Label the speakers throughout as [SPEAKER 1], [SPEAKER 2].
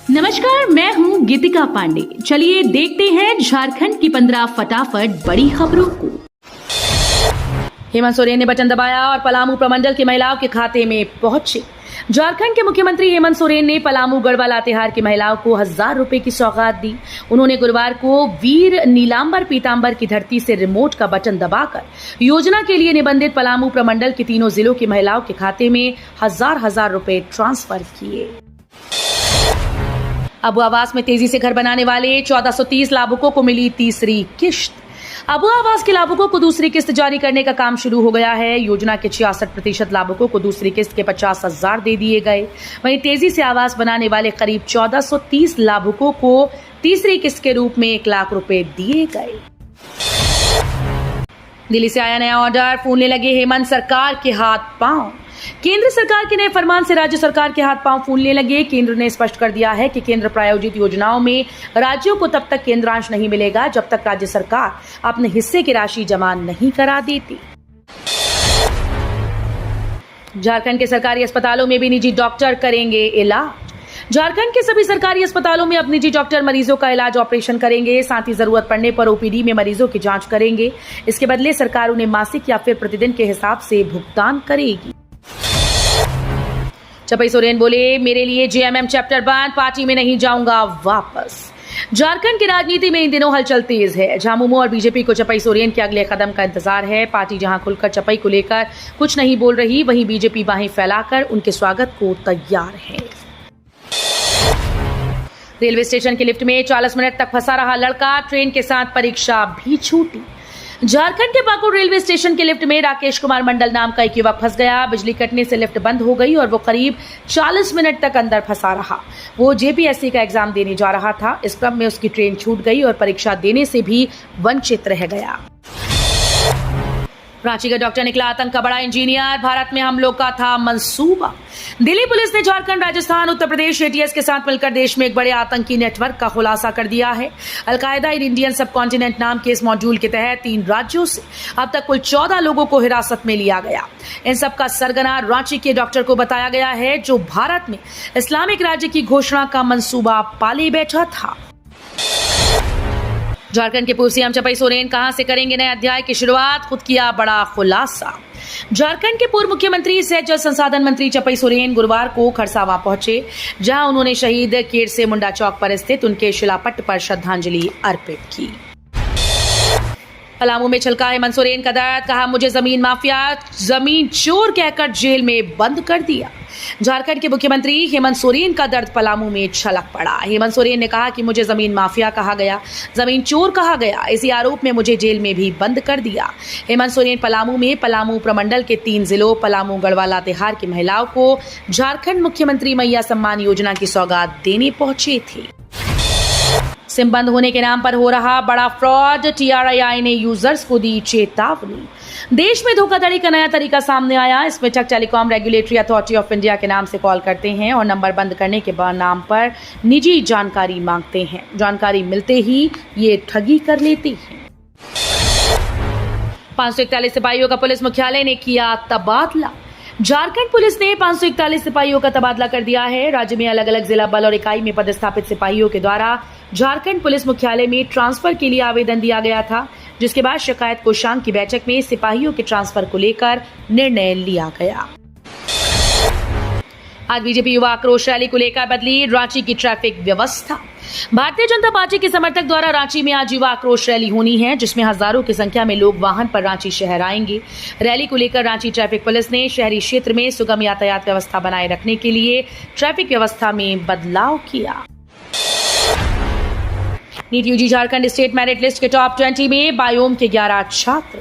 [SPEAKER 1] नमस्कार, मैं हूं गीतिका पांडे। चलिए देखते हैं झारखंड की 15 फटाफट बड़ी खबरों को।
[SPEAKER 2] हेमंत सोरेन ने बटन दबाया और पलामू प्रमंडल की महिलाओं के खाते में पहुंचे। झारखंड के मुख्यमंत्री हेमंत सोरेन ने पलामू गढ़वा लातेहार की महिलाओं को 1000 रुपए की सौगात दी। उन्होंने गुरुवार को वीर नीलांबर पीतांबर की धरती से रिमोट का बटन दबाकर योजना के लिए निबंधित पलामू प्रमंडल के तीनों जिलों की महिलाओं के खाते में 1000 रुपए ट्रांसफर किए। अबू आवास में तेजी से घर बनाने वाले 1430 लाभुकों को मिली तीसरी किश्त। अबू आवास के लाभुकों को दूसरी किस्त जारी करने का काम शुरू हो गया है। योजना के 66% लाभुकों को दूसरी किस्त के 50,000 दे दिए गए। वहीं तेजी से आवास बनाने वाले करीब 1430 लाभुकों को तीसरी किस्त के रूप में 1 लाख रुपए दिए गए। दिल्ली से आया नया ऑर्डर, फूलने लगे हेमंत सरकार के हाथ पांव। केंद्र सरकार के नए फरमान से राज्य सरकार के हाथ पांव फूलने लगे। केंद्र ने स्पष्ट कर दिया है कि केंद्र प्रायोजित योजनाओं में राज्यों को तब तक केंद्रांश नहीं मिलेगा जब तक राज्य सरकार अपने हिस्से की राशि जमा नहीं करा देती। झारखंड के सरकारी अस्पतालों में भी निजी डॉक्टर करेंगे इलाज। झारखंड के सभी सरकारी अस्पतालों में अब निजी डॉक्टर मरीजों का इलाज ऑपरेशन करेंगे। साथ ही जरूरत पड़ने पर ओपीडी में मरीजों की जांच करेंगे। इसके बदले सरकार उन्हें मासिक या फिर प्रतिदिन के हिसाब से भुगतान करेगी। चपई सोरेन बोले, मेरे लिए जेएमएम चैप्टर बंद, पार्टी में नहीं जाऊंगा वापस। झारखंड की राजनीति में इन दिनों हलचल तेज है। झामुमो और बीजेपी को चपई सोरेन के अगले कदम का इंतजार है। पार्टी जहां खुलकर चपई को लेकर कुछ नहीं बोल रही, वहीं बीजेपी बाहें फैलाकर उनके स्वागत को तैयार है। रेलवे स्टेशन के लिफ्ट में 40 मिनट तक फंसा रहा लड़का, ट्रेन के साथ परीक्षा भी छूटी। झारखंड के पाकुड़ रेलवे स्टेशन के लिफ्ट में राकेश कुमार मंडल नाम का एक युवक फंस गया। बिजली कटने से लिफ्ट बंद हो गई और वो करीब 40 मिनट तक अंदर फंसा रहा। वो जेपीएससी का एग्जाम देने जा रहा था। इस क्रम में उसकी ट्रेन छूट गई और परीक्षा देने से भी वंचित रह गया। रांची का डॉक्टर निकला आतंक का बड़ा इंजीनियर, भारत में हमलों का था मंसूबा। दिल्ली पुलिस ने झारखंड, राजस्थान, उत्तर प्रदेश, एटीएस के साथ मिलकर देश में एक बड़े आतंकी नेटवर्क का खुलासा कर दिया है। अलकायदा इन इंडियन सब कॉन्टिनेंट नाम के इस मॉड्यूल के तहत 3 राज्यों से अब तक कुल 14 लोगों को हिरासत में लिया गया। इन सब का सरगना रांची के डॉक्टर को बताया गया है, जो भारत में इस्लामिक राज्य की घोषणा का मंसूबा पाले बैठा था। झारखंड के पूर्व सीएम चपई सोरेन कहां से करेंगे नए अध्याय की शुरुआत, खुद किया बड़ा खुलासा। झारखंड के पूर्व मुख्यमंत्री सह जल संसाधन मंत्री चपई सोरेन गुरुवार को खरसावां पहुंचे, जहां उन्होंने शहीद केरसे मुंडा चौक पर स्थित उनके शिलापट्ट पर श्रद्धांजलि अर्पित की। पलामू में छलका हेमंत सोरेन का दर्द, कहा मुझे जमीन माफिया, जमीन चोर कहकर जेल में बंद कर दिया। झारखंड के मुख्यमंत्री हेमंत सोरेन का दर्द पलामू में छलक पड़ा। हेमंत सोरेन ने कहा कि मुझे जमीन माफिया कहा गया, जमीन चोर कहा गया, इसी आरोप में मुझे जेल में भी बंद कर दिया। हेमंत सोरेन पलामू में पलामू प्रमंडल के 3 जिलों पलामू, गढ़वा, लातेहार की महिलाओं को झारखंड मुख्यमंत्री मैया सम्मान योजना की सौगात देने पहुंचे थे। सिम बंद होने के नाम पर हो रहा बड़ा फ्रॉड, टीआरआई ने यूजर्स को दी चेतावनी। देश में धोखाधड़ी का नया तरीका सामने आया। इसमें ठग telecom regulatory authority of India के नाम से कॉल करते हैं और नंबर बंद करने के नाम पर निजी जानकारी मांगते हैं। जानकारी मिलते ही ये ठगी कर लेते हैं। 541 सिपाहियों का पुलिस मुख्यालय ने किया तबादला। झारखंड पुलिस ने 541 सिपाहियों का तबादला कर दिया है। राज्य में अलग अलग जिला बल और इकाई में पदस्थापित सिपाहियों के द्वारा झारखंड पुलिस मुख्यालय में ट्रांसफर के लिए आवेदन दिया गया था, जिसके बाद शिकायत कोषांग की बैठक में सिपाहियों के ट्रांसफर को लेकर निर्णय लिया गया। आज बीजेपी युवा आक्रोश रैली को लेकर बदली रांची की ट्रैफिक व्यवस्था। भारतीय जनता पार्टी के समर्थक द्वारा रांची में आज युवा आक्रोश रैली होनी है, जिसमें हजारों की संख्या में लोग वाहन पर रांची शहर आएंगे। रैली को लेकर रांची ट्रैफिक पुलिस ने शहरी क्षेत्र में सुगम यातायात व्यवस्था बनाए रखने के लिए ट्रैफिक व्यवस्था में बदलाव किया। NEET UG Jharkhand state merit list के टॉप 20 में बायोम के 11 छात्र।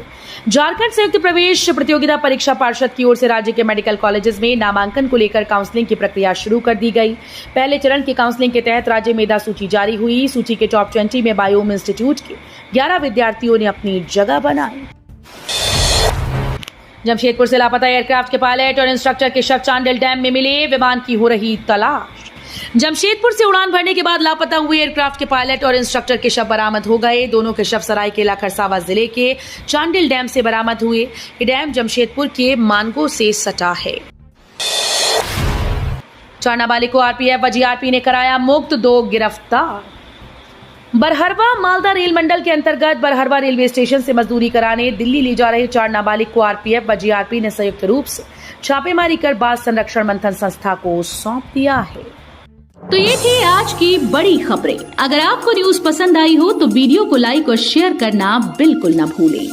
[SPEAKER 2] झारखंड संयुक्त प्रवेश प्रतियोगिता परीक्षा पार्षद की ओर से राज्य के मेडिकल कॉलेजेस में नामांकन को लेकर काउंसलिंग की प्रक्रिया शुरू कर दी गई। पहले चरण की काउंसलिंग के तहत राज्य मेधा सूची जारी हुई। सूची के टॉप 20 में बायोम इंस्टीट्यूट के 11 विद्यार्थियों ने अपनी जगह बनाई। जमशेदपुर से लापता एयरक्राफ्ट के पायलट और इंस्ट्रक्टर के शव चांडिल डैम में मिले, विमान की हो रही तलाश। जमशेदपुर से उड़ान भरने के बाद लापता हुए एयरक्राफ्ट के पायलट और इंस्ट्रक्टर के शव बरामद हो गए। दोनों के शव सरायकेला खरसावां जिले के चांडिल डैम से बरामद हुए। ये डैम जमशेदपुर के मानगो से सटा है। 4 नाबालिग को आरपीएफ व जीआरपी ने कराया मुक्त, 2 गिरफ्तार। बरहरवा मालदा रेल मंडल के अंतर्गत बरहरवा रेलवे स्टेशन से मजदूरी कराने दिल्ली ले जा रहे 4 नाबालिग को आरपीएफ व जीआरपी ने संयुक्त रूप से छापेमारी कर बाल संरक्षण मंथन संस्था को सौंप दिया है।
[SPEAKER 1] तो ये थी आज की बड़ी खबरें। अगर आपको न्यूज पसंद आई हो तो वीडियो को लाइक और शेयर करना बिल्कुल न भूलें।